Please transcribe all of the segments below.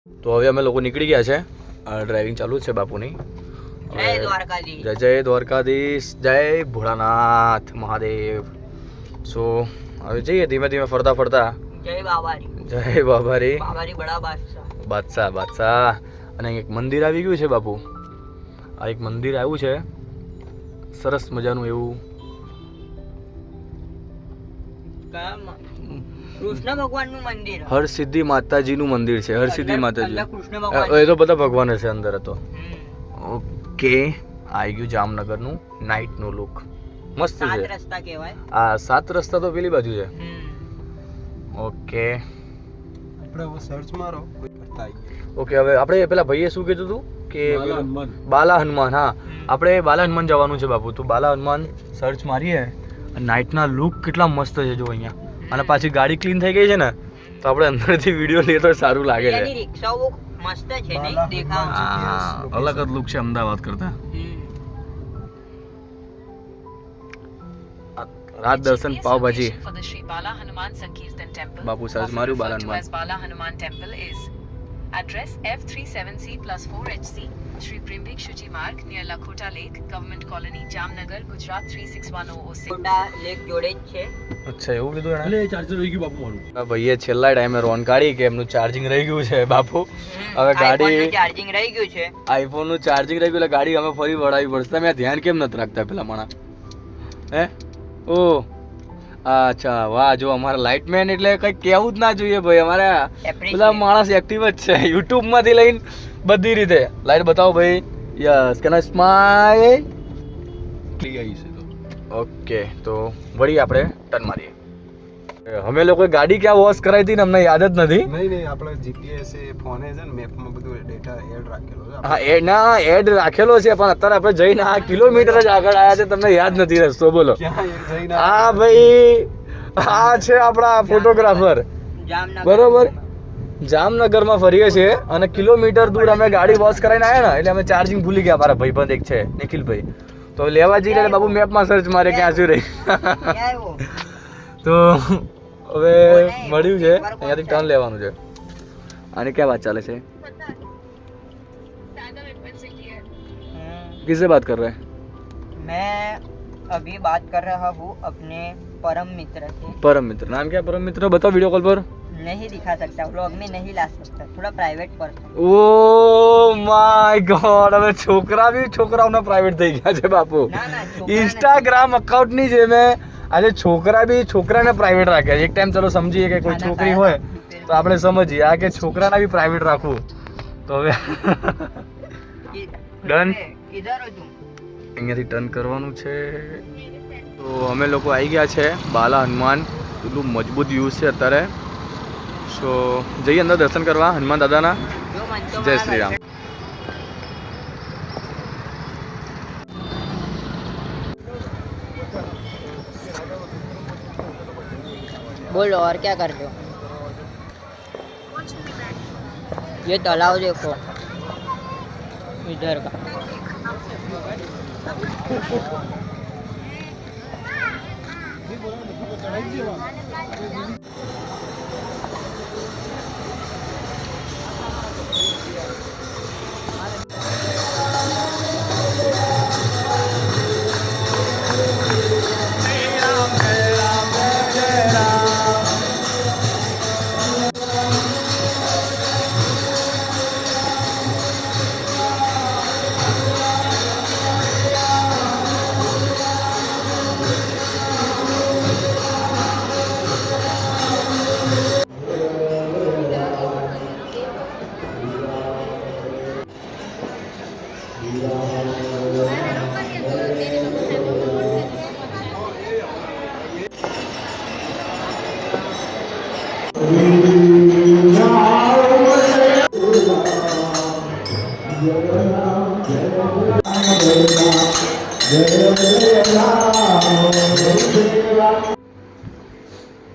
તો હવે અમે લોકો નીકળી ગયા છે, ડ્રાઇવિંગ ચાલુ જ છે બાપુની. જય દ્વારકાધીશ. જય દ્વારકાધીશ, જય ભોળાનાથ મહાદેવ. સો હવે જઈએ ધીમે ધીમે ફરતા ફરતા. જય બાબારી. જય બાબારી. બાબારી બડા બાદશાહ. બાદશાહ બાદશાહ. અને એક મંદિર આવી ગયું છે બાપુ. આ એક મંદિર આવ્યું છે સરસ મજાનું એવું. કૃષ્ણ ભગવાનનું મંદિર. હરસિદ્ધિ માતાજીનું મંદિર છે. હરસિદ્ધિ માતાજી. કૃષ્ણ ભગવાન. એ તો બધા ભગવાન છે અંદર હતો. ઓકે, આવી ગયું જામનગરનું નાઇટનું લુક. મસ્ત છે. 7 રસ્તા કહેવાય. આ 7 રસ્તા તો પેલી બાજુ છે. ઓકે, આપણે હવે સર્ચ મારો કોઈ કરતા આવીએ. ઓકે, હવે આપણે પેલા ભાઈએ શું કીધું હતું કે બાલા હનુમાન. હા, આપણે બાલા હનુમાન જવાનું છે બાપુ. તો બાલા હનુમાન સર્ચ મારીએ. નાઇટના લુક કેટલા મસ્ત છે જો અહીંયા. અને પાછી ગાડી ક્લીન થઈ ગઈ છે ને, તો આપણે અંદરથી વિડીયો લઈએ તો સારું લાગે છે. એની રિક્ષાઓ મસ્ત છે ને દેખાવ. અલગ જ લુક છે અમદાવાદ કરતા. રાત દર્શન પાવભાજી. બાપુ સર્ચ માર્યું Bala Hanuman. Address F37C+4HC, Shri Primbik Shuji Marg, near Lakhota Lake, Government Colony, Jamnagar, Gujarat 36106. મોટા લેક જોડે જ છે. અચ્છા, એવું કીધું એને. એટલે ચાર્જર રહી ગયું બાપુ મારું. ભાઈએ છેલ્લા ટાઈમે રોન કાઢી કે એમનું ચાર્જિંગ રહી ગયું છે બાપુ. હવે ગાડી ચાર્જિંગ રહી ગયું છે. આઈફોન નું ચાર્જિંગ રહી ગયું એટલે ગાડી અમે ફરી વળાવી પડશે. તમે ધ્યાન કેમ નથી રાખતા પેલા માણા? હે ઓ અચ્છા, વાહ. જો અમારા લાઇટમેન એટલે કઈ કહેવું જ ના જોઈએ ભાઈ. અમારા બધા માણસ એક્ટિવ જ છે યુટ્યુબ માંથી લઈને બધી રીતે. લાઈટ બતાવો ભાઈ. Yes, can I smile? Okay, તો વળી આપણે ટર્ન મારીએ. અમે લોકોએ ગાડી ક્યાં વોશ કરાવી હતી ને અમને યાદ જ નથી. નહીં આપણે જીપીએસ એ ફોને છે ને મેપમાં બધું ડેટા એડ રાખેલો છે. હા, એડ ના એડ રાખેલો છે, પણ અત્યારે આપણે જઈને આ કિલોમીટર જ આગળ આવ્યા છે. તમને યાદ નથી રસ્તો. બોલો. હા ભાઈ, આ છે આપણા ફોટોગ્રાફર. જામનગર. બરોબર, જામનગરમાં ફરીએ છીએ અને કિલોમીટર દૂર અમે ગાડી વોશ કરાવીને આવ્યા ને એટલે અમે ચાર્જિંગ ભૂલી ગયા. મારા ભાઈબંધ એક છે નિખિલભાઈ, તો લેવા જઈને એટલે બાબુ મેપમાં સર્ચ મારે ક્યાં શું રહી. તો હવે મળ્યું છે, અહીંયાથી ટર્ન લેવાનું છે. આની ક્યાં વાત ચાલે છે? किससे बात कर रहे हैं? मैं अभी बात कर रहा हूँ अपने परम मित्र से. परम मित्र. नाम क्या है परम मित्र? बताओ वीडियो कॉल पर. नहीं दिखा सकता, व्लॉग में नहीं ला सकता, थोड़ा private person. Oh my God, હવે છોકરા બી છોકરાઓના પ્રાઇવેટ થઈ ગયા છે બાપુ. ઇન્સ્ટાગ્રામ અકાઉન્ટ ની જે મેં આજે છોકરા બી છોકરાને પ્રાઇવેટ રાખ્યા છે. એક ટાઈમ ચલો સમજીએ કે કોઈ છોકરી હોય તો આપણે સમજીએ. આ કે છોકરાને બી પ્રાઇવેટ રાખવું તો હવે ડન. અહીંયાથી ટર્ન કરવાનું છે. તો અમે લોકો આવી ગયા છે બાલા હનુમાન. એટલું મજબૂત વ્યૂઝ છે અત્યારે. સો જઈએ અંદર દર્શન કરવા હનુમાન દાદાના. જય શ્રી રામ. बोलो और क्या कर रहे हो? ये तालाब देखो इधर का.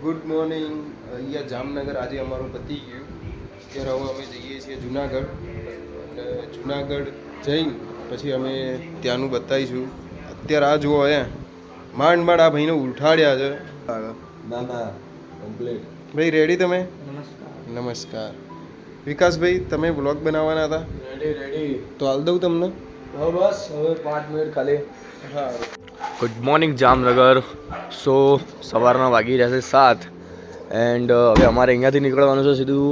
Good morning. અહીંયા જામનગર આજે અમારું પતી ગયું. અત્યારે હવે અમે જઈએ છીએ જુનાગઢ. અને જુનાગઢ જઈ પછી અમે ત્યાંનું બતાવીશું. અત્યારે આ જુઓ માંડ માંડ આ ભાઈને ઉઠાડ્યા છે. ના કમ્પ્લીટ. ભાઈ રેડી તમે? નમસ્કાર. વિકાસભાઈ તમે બ્લોગ બનાવવાના હતા રેડી તો હાલ દઉં તમને હવે બસ હવે 5 મિનિટ ખાલી. હા ગુડ મોર્નિંગ જામનગર. સો સવારના વાગી રહ્યા છે 7 એન્ડ હવે અમારે અહીંયાથી નીકળવાનું છે સીધું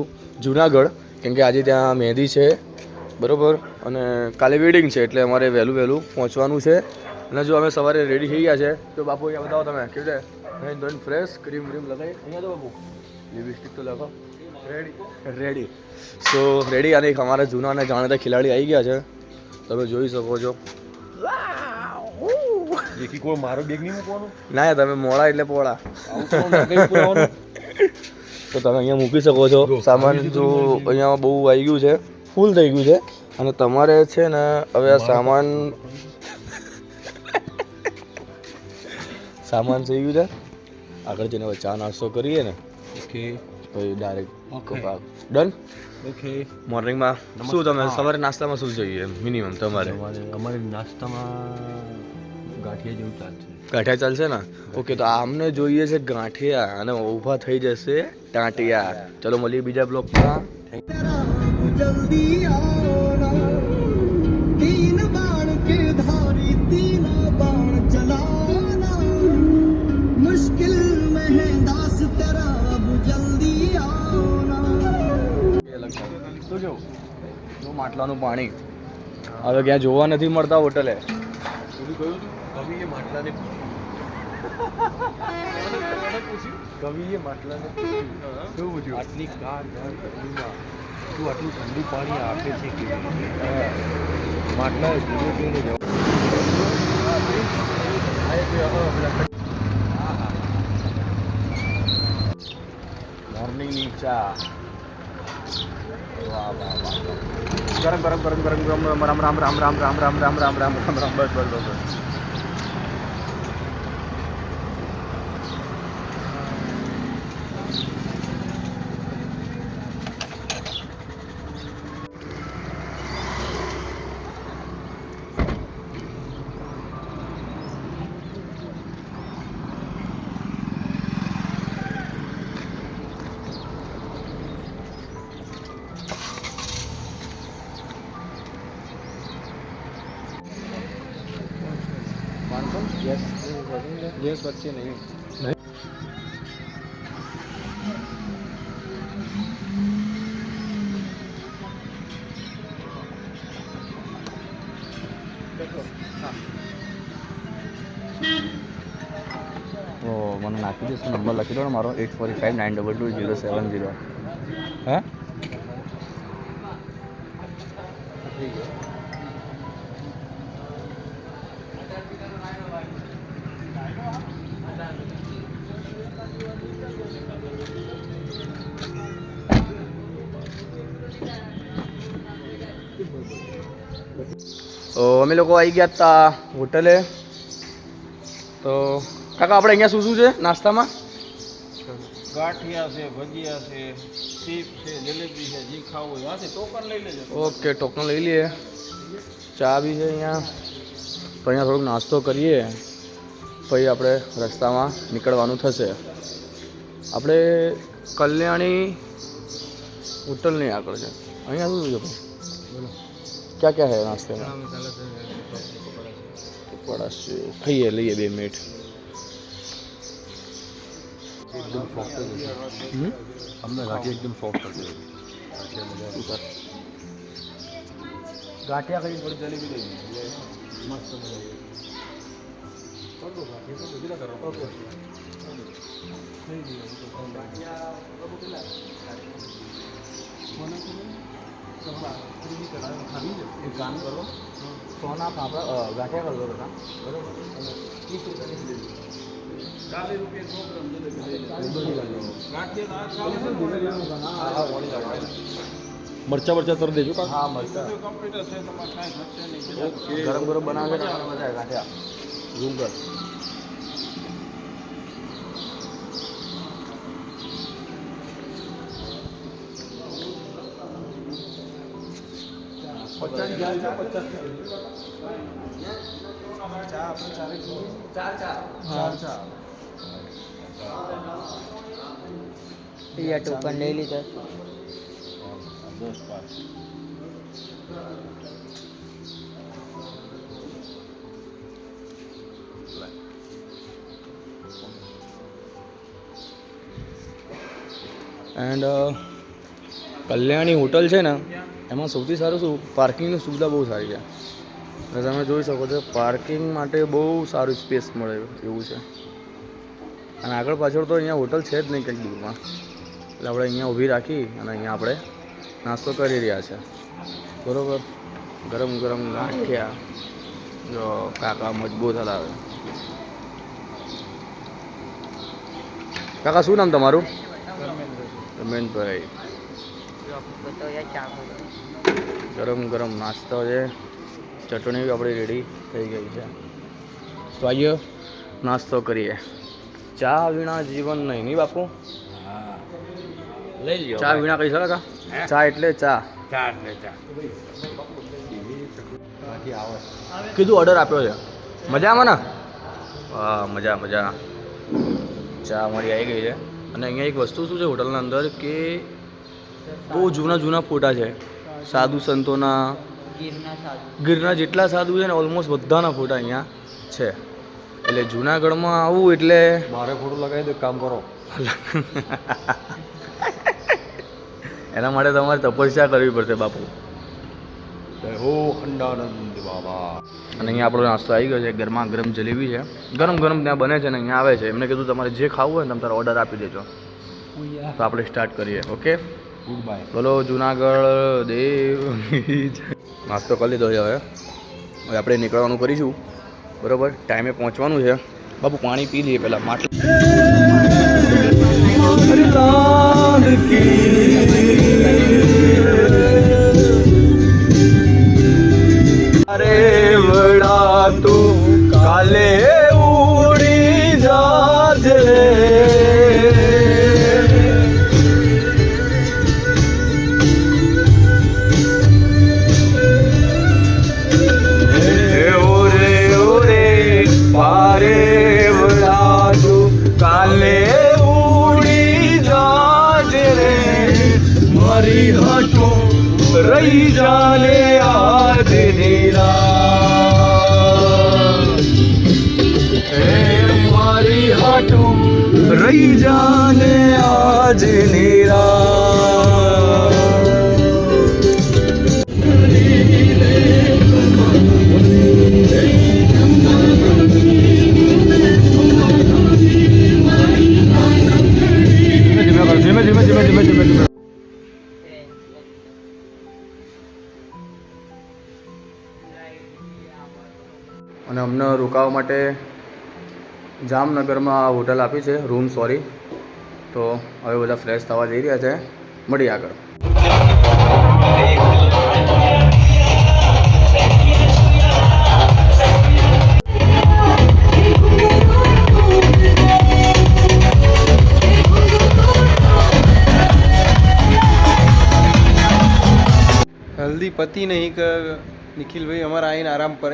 જુનાગઢ, કેમ કે આજે ત્યાં મહેંદી છે બરાબર, અને કાલે વેડિંગ છે એટલે અમારે વહેલું પહોંચવાનું છે. અને જો અમે સવારે રેડી થઈ ગયા છે તો બાપુ અહીંયા બતાવો તમે કેવી રીતે નહીં ધોઈને ફ્રેશ ક્રીમ લગાવી અહીંયા તો બાપુ લિપસ્ટિક તો લગાવો. રેડી સો રેડી. અને એક અમારા જૂના અને જાણીતા ખેલાડી આવી ગયા છે, તમે જોઈ શકો છો. મારો બેગ નહીં મૂકવાનું ના તમે મોડા એટલે પોળા તો તમે અહીંયા મૂકી શકો છો સામાન. જો અહીંયા બહુ આવી ગયું છે, ફૂલ થઈ ગયું છે, અને તમારે છે ને હવે આ સામાન થઈ ગયું છે. આગળ જઈને હવે ચા નાસ્તો કરીએ ને પછી ડાયરેક્ટ ડન. ઓકે મોર્નિંગમાં શું તમે સવારે નાસ્તામાં શું જોઈએ મિનિમમ તમારે? અમારે નાસ્તામાં ગાંઠિયા જેવું ચાલશે. ગાંઠિયા ચાલશે ને? ઓકે તો આમને જોઈએ છે ગાંઠિયા, અને ઊભા થઈ જશે ટાંટિયા. ચલો મળીએ બીજા બ્લોગમાં. માટલાનું પાણી હવે ક્યાં જોવા નથી મળતા હોટલે. કવિએ માટલાને શું પૂછ્યું? આટલી કાર ગરમીમાં તું આટલું ઠંડુ પાણી આપે છે કે માટલા ધીરે ધીરે જવું. મોર્નિંગની ચા. વાહ વાહ વાહ. ગરમ ગરમ ગરમ ગરમ ગરમ રામ રામ રામ રામ રામ રામ રામ રામ રામ રામ રામ બસ બસ બસ. ગેસ વચ્ચે નહીં તો મને નાખી દઈશ, નંબર લખી દો ને મારો 8459222070. હે અમે લોકો આવી ગયા હતા હોટલે. તો કાકા આપણે અહીંયા શું છે નાસ્તામાં? ગાંઠિયા છે, ભજીયા છે, ચીપ છે, જલેબી છે, જે ખાવું હોય હાથે ટોકન લઈ લેજો. ઓકે ટોકન લઈ લઈએ. ચા બી છે અહીંયા. તો અહીંયા થોડોક નાસ્તો કરીએ પછી આપણે રસ્તામાં નીકળવાનું થશે. આપણે કલ્યાણી હોટલની આગળ છે. અહીંયા શું છે ભાઈ? क्या क्या है नाश्ते में? पकौड़ा से खाइए, लिए 2 मिनट. એકદમ સોફ્ટ જ હશે. અમને ગાંઠિયા એકદમ સોફ્ટ હશે. ગાંઠિયા ખાઈ થોડી જલેબી લઈ મસ્ત એક કામ કરો, સોના પાપડા ગાંઠિયા કરી દો બધા બરાબર, અને 30 રૂપિયા મરચા મરચા તર દેજો. હા મરચા ગરમ ગરમ બનાવે છે મજા આવે ગાંઠિયા રૂમ કર. टोकन ले लीजिए. 10 પાસ. એન્ડ કલ્યાણી હોટલ છે ને એમાં સૌથી સારું શું પાર્કિંગની સુવિધા બહુ સારી છે. અને તમે જોઈ શકો છો પાર્કિંગ માટે બહુ સારું સ્પેસ મળે એવું છે. અને આગળ પાછળ તો અહીંયા હોટલ છે જ નહીં કંઈક દૂરમાં, એટલે આપણે અહીંયા ઊભી રાખી અને અહીંયા આપણે નાસ્તો કરી રહ્યા છે. બરાબર, ગરમ ગરમ ગાંઠિયા જો કાકા મજબૂત હલાવે. કાકા શું નામ તમારું? રમેશભાઈ. ગરમ ગરમ નાસ્તો છે, ચટણી આપણી રેડી થઈ ગઈ છે. તો આવીએ નાસ્તો કરીએ. ચા વિના જીવન નહીં, નહીં બાપુ? હા, લઈ લ્યો. ચા વિના કઈ શકે? ચા એટલે ચા. ચા એટલે ચા. કીધું ઓર્ડર આપ્યો છે. મજામાં ને? હા, મજા મજા. ચા અમારી આવી ગઈ છે. અને અહીંયા એક વસ્તુ શું છે હોટલના અંદર કે બહુ જૂના જૂના ફોટા છે સાધુ સંતોના. ગીરના જેટલા સાધુ છે ને ઓલમોસ્ટ બધાના ફોટા અહીંયા છે. એટલે જુનાગઢમાં આવું એટલે મારે ફોટો લગાવી દો, કામ કરો. એના માટે તમારે તપસ્યા કરવી પડશે બાપુ. હો ખંડાનંદ બાબા. અને અહીંયા આપણો નાસ્તો આવી ગયો છે. ગરમા ગરમ જલેબી છે, ગરમ ગરમ ત્યાં બને છે ને અહીંયા આવે છે. એમને કીધું તમારે જે ખાવું હોય ને તમે તારો ઓર્ડર આપી દેજો, તો આપણે સ્ટાર્ટ કરીએ. Okay, good bye. બોલો જુનાગઢ દેવ. નાસ્તો કરી લીધો છે. હવે આપણે નીકળવાનું કરીશું. બરાબર, ટાઈમે પહોંચવાનું છે. બાપુ પાણી પી લઈએ પહેલાં. અરે વડા તું કાલે ઉડી જાજે. રહી જાને આજ મારી હાટું રહી જાને આજ ધીમે ધીમે ધીમે ધીમે ધીમે ધીમે. અને અમને રોકાવા માટે જામનગરમાં આ હોટલ આપી છે રૂમ. સોરી. તો હવે બધા ફ્રેશ થવા જઈ રહ્યા છે. મળીએ આગળ. હલ્દી પતિ નહીં કે નિખિલભાઈ અમારા આવીને આરામ પર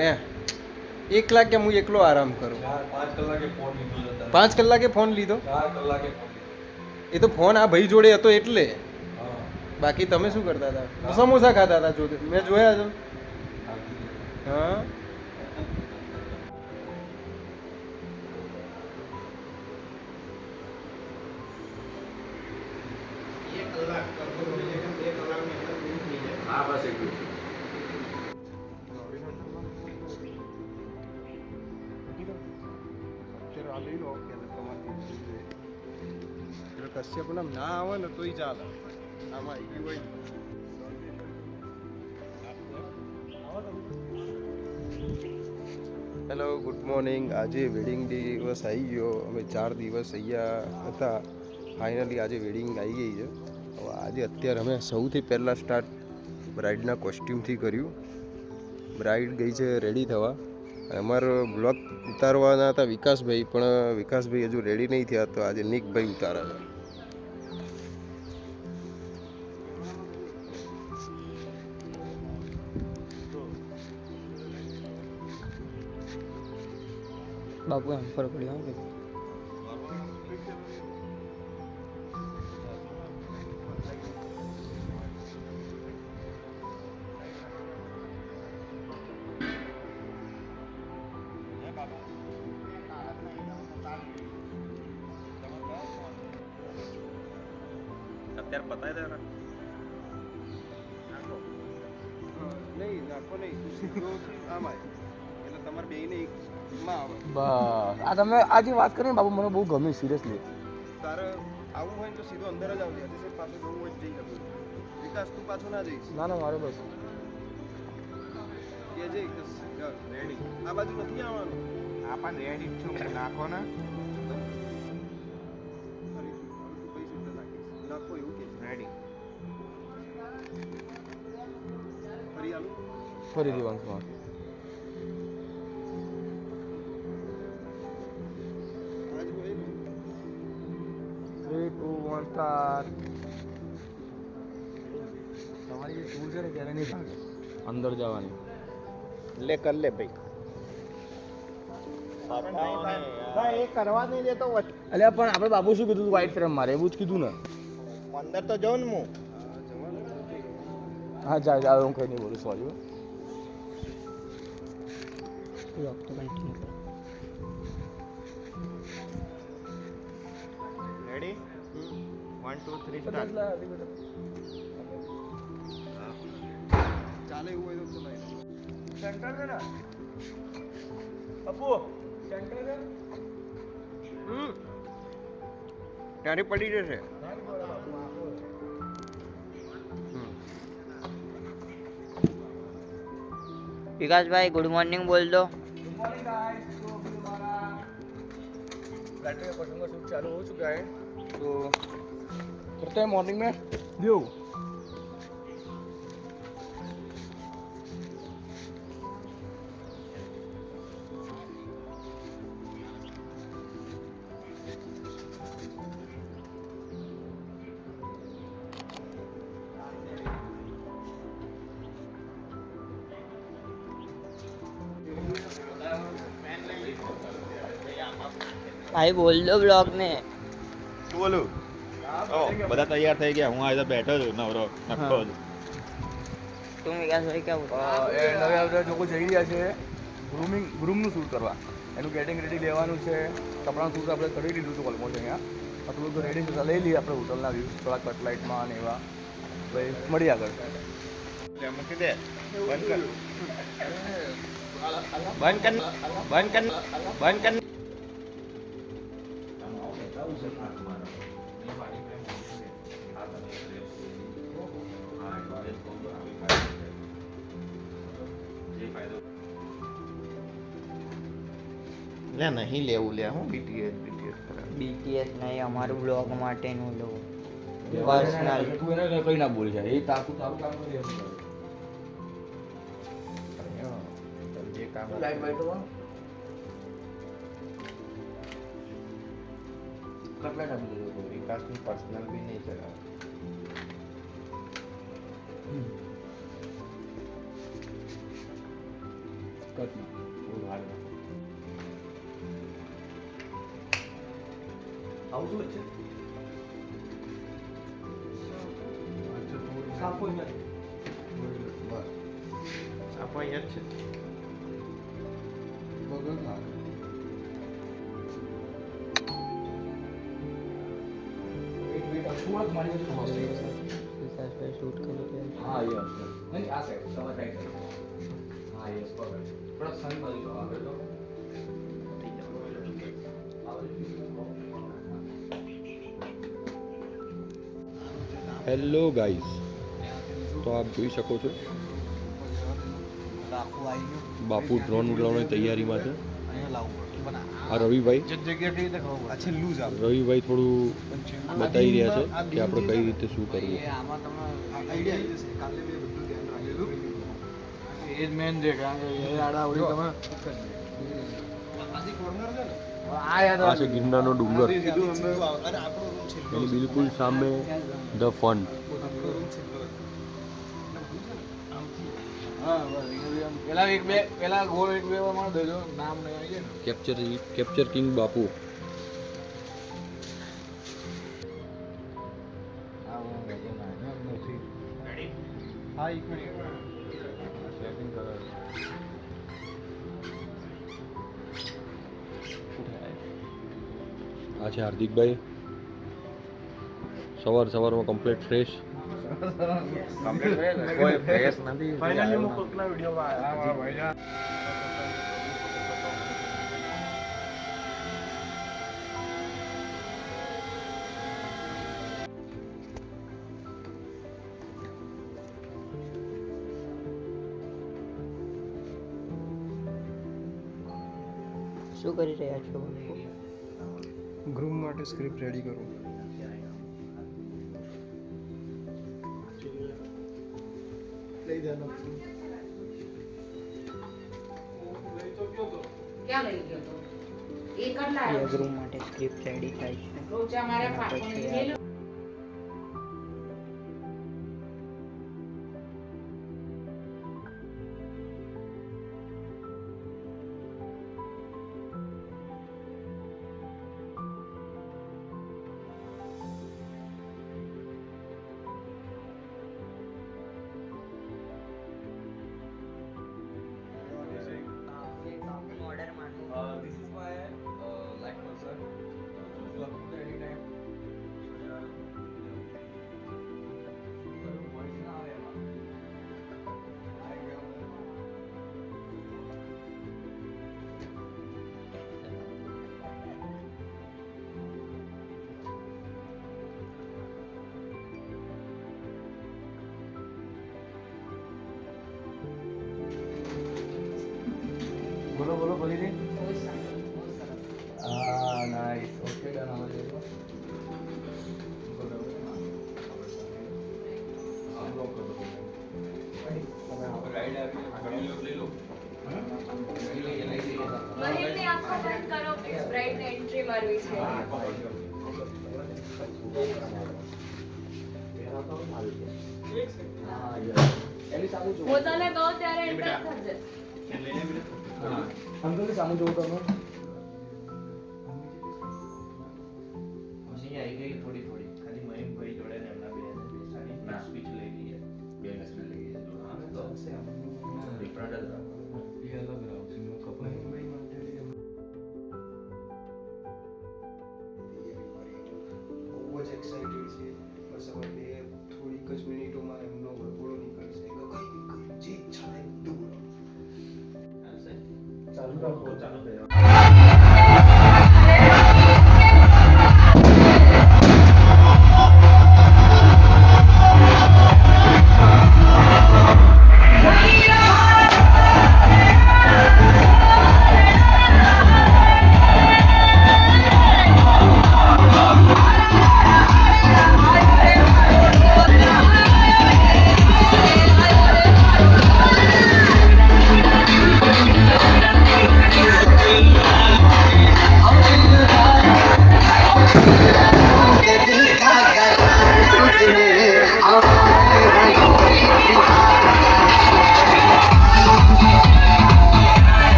એકલા કેમ હું એકલો આરામ કરું? 5 કલાકે ફોન લીધો. 5 કલાકે ફોન લીધો? 4 કલાકે ફોન. એ તો ફોન આ ભાઈ જોડે હતો એટલે. બાકી તમે શું કરતા હતા? સમોસા ખાતા હતા, જોડે મેં જોયા છે. હા, હા, બસ એટલું. કશ્યપ નામ ના આવે ને તોય ચાલે. આમાં આવી હોય. Hello, good morning. આજે વેડિંગ દિવસ આવી ગયો. અમે 4 દિવસ અહીંયા હતા. ફાઇનલી આજે વેડિંગ આવી ગઈ છે. હવે આજે અત્યારે અમે સૌથી પહેલાં સ્ટાર્ટ બ્રાઇડના કોસ્ટ્યુમથી કર્યું. બ્રાઇડ ગઈ છે રેડી થવા. અમારો બ્લોગ ઉતારવાના હતા વિકાસભાઈ, પણ વિકાસભાઈ હજુ રેડી નહીં થયા, તો આજે નિકભાઈ ઉતારે છે. બાપુ એમ પર પડ્યો. અત્યારે પતાવી દે ને. નાખો. નહીં નાખો નહીં, તું સીધો આમ આવે એટલે તમારે બેયને એકમાં આવે. બસ આ તમે આ જે વાત કરી ને બાબુ મને બહુ ગમી સિરિયસલી. તારે આવું હોય ને તો સીધો અંદર જ આવજે. અતિશય પાછું જવું હોય તો જઈ શકું. વિકાસ તું પાછો ના જઈશ ના ના મારે બસ કે જઈ રેડી. આ બાજુ નથી આવવાનું. આ પણ રેડી છું નાખો ને. ફરી તું પૈસા એટલે નાખીશ. નાખો એવું કે રેડી. ફરી આલું. ફરીથી વંશમાં આજ હોય ને 3 2 1 સ્ટાર્ટ. તમારી જે ટૂલ છે ને ત્યારે નહીં ભાગે અંદર જવાની. લે કર લે ભાઈ. ભાઈ એ કરવા નહીં દેતો. અલ્યા પણ આપણે બાબુ શું કીધું વાઇટ ફ્રેમ મારે એવું જ કીધું ને. અંદર તો જાઉં ને હું. જવાનું હા જા જા હું કંઈ નહીં બોલું સોરી. Ready 1 2 3 start. ચાલે એવું હોય તો ચલાય. સેન્ટર છે ને અપુ સેન્ટર છે. ત્યારે પડી જશે. વિકાસભાઈ ગુડ મોર્નિંગ બોલ દો. Good morning guys. तो अभी हमारा बैटरी का बटन का शूट चालू हो चुका है तो करते हैं मॉर्निंग में व्यू. ભાઈ બોલ દો બ્લોગ ને. શું બોલું? બધા તૈયાર થઈ ગયા. હું આ બેઠો છું નવરો નખો છું. તું વિકાસભાઈ ક્યાં બોલ? એ નવે આવતા લોકો જઈ રહ્યા છે ગ્રૂમનું શૂટ કરવા. એનું ગેટિંગ રેડી લેવાનું છે. કપડાનું શૂટ આપણે કરી લીધું હતું ઓલમોસ્ટ અહીંયા. આટલું બધું રેડી છે લઈ લઈએ આપણે હોટલના વ્યૂઝ થોડાક કટલાઇટમાં અને એવા. ભાઈ મળી આગળ. મૂકી દે. બંધ કર. બંધ કર. બંધ કર. બંધ કર. લે નહીં લેવું લે હું બીટીએસ બીટીએસ નહીં અમારું બ્લોગ માટેનું લો પર્સનલ. તું એને કંઈ ના બોલી જાય એ તારું કામ કરી જે કામ લાઈટ વાઈટ કટલાઇટ આપી દેજો. વિકાસની પર્સનલ બી નહીં ચલાવે. કટમાં આવું શું છે સાફ હોય ને આપો અહીંયા જ છે. બગલ ના સુરત મારી વસ્તુ મસ્ત વિકાસભાઈ શૂટ કરી રહ્યા હા યસ નહીં આ સાઈડ તમારા સાઈડ હા યસ પરફેક્ટ થોડા સન બાજુ જો આગળ તો હેલો ગાઈઝ, તો આપ જોઈ શકો છો બાપુ ડ્રોન ઉડાવવાની તૈયારીમાં છે. આ રવિભાઈ રવિભાઈ થોડું બતાવી રહ્યા છે કે આપણે કઈ રીતે શું કરવું. એ જ મેન છે કારણ કે એ આડાવડી તમે આ છે ગિરનારનો ડુંગર, એની બિલકુલ સામે ધ ફન. પેલા ગોળ એક બે માં દેજો નામ નહીં આવી જાય ને. કેપ્ચર કિંગ બાપુ. હા એક મિનિટ સેટિંગ કરો. આ છે હાર્દિકભાઈ, સવારમાં કમ્પ્લીટ ફ્રેશ. કોઈ ફ્રેશ નથી. ફાઇનલી મોકલના વિડીયોમાં શું કરી રહ્યા છો? ગ્રૂમ માટે સ્ક્રિપ્ટ રેડી કરું. ગ્રુપ માટે સ્ક્રિપ્ટ રેડી થાય છે. પછી This is my like person. So anytime. બોલો બોલી દે. નાઇસ. Okay done. હવે જોઈ લો. મહિને આખો બંધ કરો પ્લીઝ બ્રાઇડને એન્ટ્રી મારવી છે. હું તને કહું ત્યારે એન્ટર થશે. અંકલ સામું જોઉં તમે. આવી ગઈ થોડી ખાલી મહીમભાઈ જોડે ને એમના બે બેસાડી સ્પીચ લઈ લઈએ. બે મિનિટ લઈ લઈએ. હા તો ડિફરન્ટ જ રાખો. એ અલગ રાખો. કપડાં બહુ જ એક્સાઇટેડ છે. બસ હવે બે થોડીક જ મિનિટોમાં એમનો વરઘોડો નીકળશે. કઈ જે ઈચ્છા થાય બધું બોલો. ચાલુ રાખો. ચાલો થયો.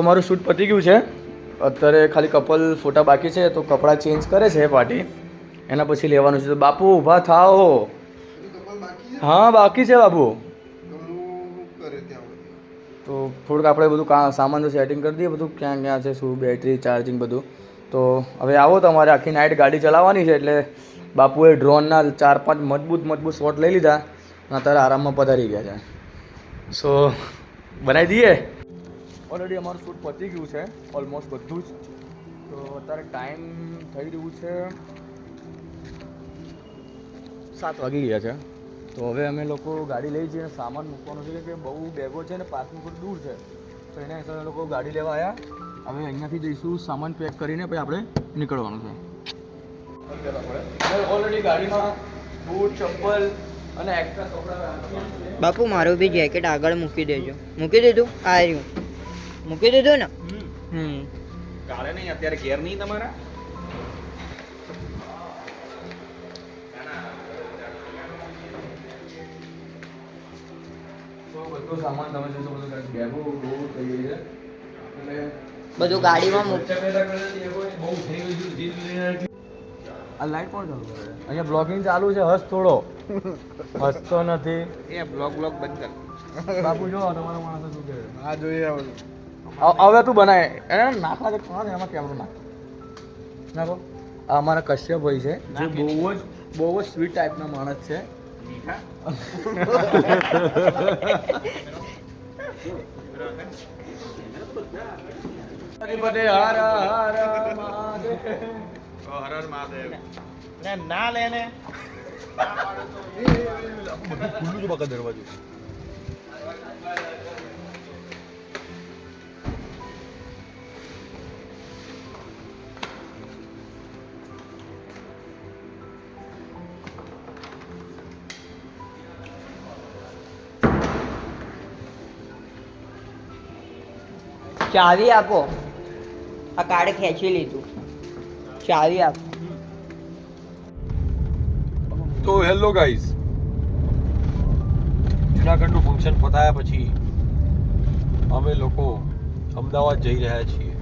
અમારું શૂટ પતી ગયું છે. અત્યારે ખાલી કપલ ફોટા બાકી છે, તો કપડાં ચેન્જ કરે છે પાર્ટી, એના પછી લેવાનું છે. તો બાપુ ઊભા થાઓ. હા બાકી છે બાપુ. તો થોડુંક આપણે બધું સામાન તો સેટિંગ કરી દઈએ, બધું ક્યાં ક્યાં છે, શું બેટરી ચાર્જિંગ બધું, તો હવે આવો તમારે આખી નાઇટ ગાડી ચલાવવાની છે એટલે બાપુએ ડ્રોનના 4-5 મજબૂત શોટ લઈ લીધા અને અત્યારે આરામમાં પધારી ગયા છે. સો બનાવી દઈએ. ઓલરેડી અમારું શૂટ પતી ગયું છે ઓલમોસ્ટ બધું જ. તો અત્યારે ટાઈમ થઈ રહ્યું છે 7 વાગી ગયા છે. તો હવે અમે લોકો ગાડી લઈ જઈએ, સામાન મૂકવાનો છે કે બહુ બેગો છે ને પાર્કિંગ થોડું દૂર છે, તો એના હિસાબે લોકો ગાડી લેવા આવ્યા. હવે અહીંયાથી જઈશું, સામાન પેક કરીને પછી આપણે નીકળવાનું છે. ઓલરેડી ગાડીમાં બૂટ, ચપ્પલ અને એક્સ્ટ્રા કપડા. બાપુ મારું બી જેકેટ આગળ મૂકી દેજો. મૂકી દીધું? આ રહ્યું. મૂકી દીધું ને? કાલે નહીં, અત્યારે ઘેર નહીં તમારા? તો બધો સામાન તમે જોશો, બધું બેગો બહુ થઈ ગઈ છે એટલે બધું ગાડીમાં મૂક. આ લાઈટ કોણ ચાલુ કરે? અહીંયા બ્લોગિંગ ચાલુ છે. હસ થોડો. હસતો નથી. એ બ્લોગ બંધ કર. બાપુ જો તમારા માણસો શું કહે? આ જોઈએ હવે તું બનાય એને નાખવા દે. કોણ એમાં કેમેરો નાખ નાખો. આ અમારા કશ્યપભાઈ છે જે બહુ જ સ્વીટ ટાઈપના માણસ છે. ના લેને ખુલ્લું છે બાકા દરવાજો. ચાવી આપો. આ કાર્ડ ખેંચી લીધું. ચાવી આપો. તો હેલો ગાઈઝ, જુનાગઢનું ફંક્શન પતાયા પછી અમે લોકો અમદાવાદ જઈ રહ્યા છીએ.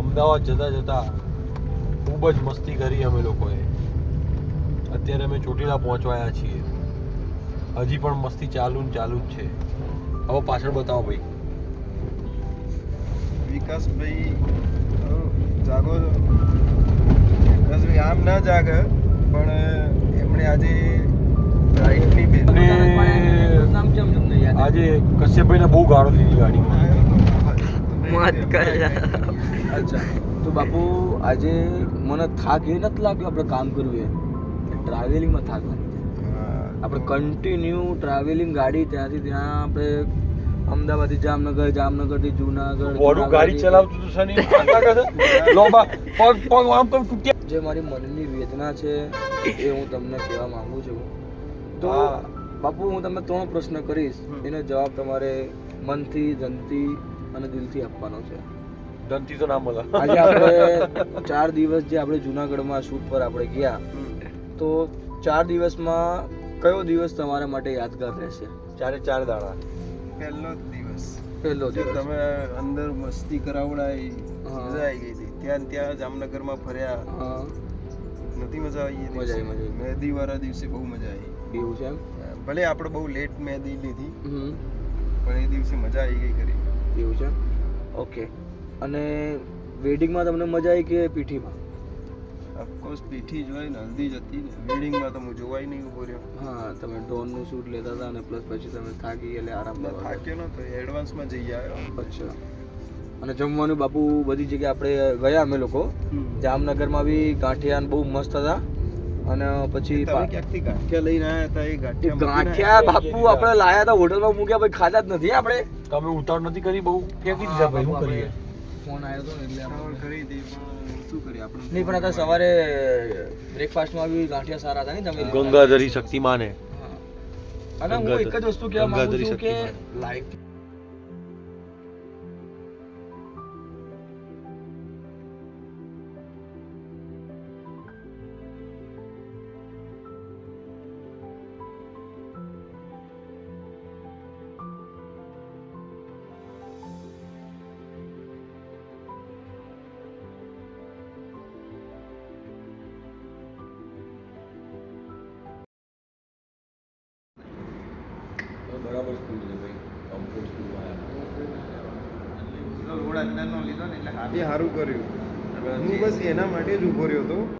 અમદાવાદ જતા ખૂબ જ મસ્તી કરી અમે લોકોએ. અત્યારે અમે ચોટીલા પહોંચવાયા છીએ. હજી પણ મસ્તી ચાલુ જ છે. હવે પાછળ બતાવો ભાઈ. વિકાસભાઈ જાગો. વિકાસભાઈ આમ ના જાગે, પણ એમણે આજે રાઈટની બેન અને આજે કશ્યપભાઈને બહુ ગાળો દીધી ગાડીમાં. મત કર. અચ્છા, તો બાપુ આજે મને થાક એ નથી લાગ્યો આપણે કામ કરવું એ ટ્રાવેલિંગમાં થાક લાગી. આપણે કન્ટિન્યુ ટ્રાવેલિંગ ગાડી ત્યાંથી ત્યાં આપણે અમદાવાદથી જામનગર, જામનગરથી જુનાગઢ. બોડું ગાડી ચલાવતું હતું શનિ લોબા પગ આમ તો તૂટ્યા. જે મારી મનની વેદના છે એ હું તમને કહેવા માંગુ છું. તો બાપુ હું તમને 3 પ્રશ્ન કરીશ, એનો જવાબ તમારે મનથી, ધનથી અને દિલથી આપવાનો છે. ધનથી તો ના મળે. આજે આપણે 4 દિવસ જે આપણે જુનાગઢમાં શૂટ પર આપણે ગયા, તો 4 દિવસમાં કયો દિવસ તમારા માટે યાદગાર રહેશે? 4 દાડા. પહેલો પહેલો દિવસ જે દિવસ. તમે અંદર મસ્તી કરાવડાઈ, હા. મજા આવી ગઈ હતી. ત્યાં જામનગરમાં ફર્યા, હા, નથી મજા આવી? મજા આવી. મહેંદી વાળા દિવસે બહુ મજા આવી. એવું છે એમ? ભલે આપણે બહુ લેટ મહેંદી લીધી, હમ, પણ એ દિવસે મજા આવી ગઈ ખરી. એવું છે. ઓકે. અને વેડિંગમાં તમને મજા આવી કે પીઠીમાં? ઓફકોર્સ પીઠી જ હોય ને, હલ્દી જ હતી ને. વેડિંગમાં તો હું જોવાય નહીં ઊભો રહ્યો. હા, તમે ડ્રોનનું શૂટ લેતા હતા અને પ્લસ પછી તમે થાકી એટલે આરામ ના, કરવા. થાક્યો નતો, એડવાન્સમાં જઈ આવ્યો. અચ્છા. અને જમવાનું બાપુ બધી જગ્યાએ આપણે ગયા અમે લોકો. જામનગરમાં બી ગાંઠિયા બહુ મસ્ત હતા. અને પછી તમે ક્યાંકથી ગાંઠિયા લઈને આવ્યા હતા? એ ગાંઠિયા બાપુ આપણે લાયા હતા હોટલમાં મૂક્યા, ભાઈ ખાધા જ નથી આપણે. તમે ઉતાવળ નથી કરી, બહુ ફેંકી દીધા ભાઈ. શું કરીએ? ફોન આવ્યો હતો ને એટલે ઉતાવળ કરી હતી, પણ શું કરીએ આપણે? નહીં, પણ અત્યારે સવારે બ્રેકફાસ્ટમાં બી ગાંઠિયા સારા હતા ને તમે ગંગાધરી શક્તિમાને. હા. અને હું એક જ વસ્તુ કહેવા માંગુ છું કે લાઈફ બરાબર સ્કૂલ છે ભાઈ. Complete school. રોડ અંદરનો લીધો ને એટલે એ સારું કર્યું. હું બસ એના માટે જ ઊભો રહ્યો હતો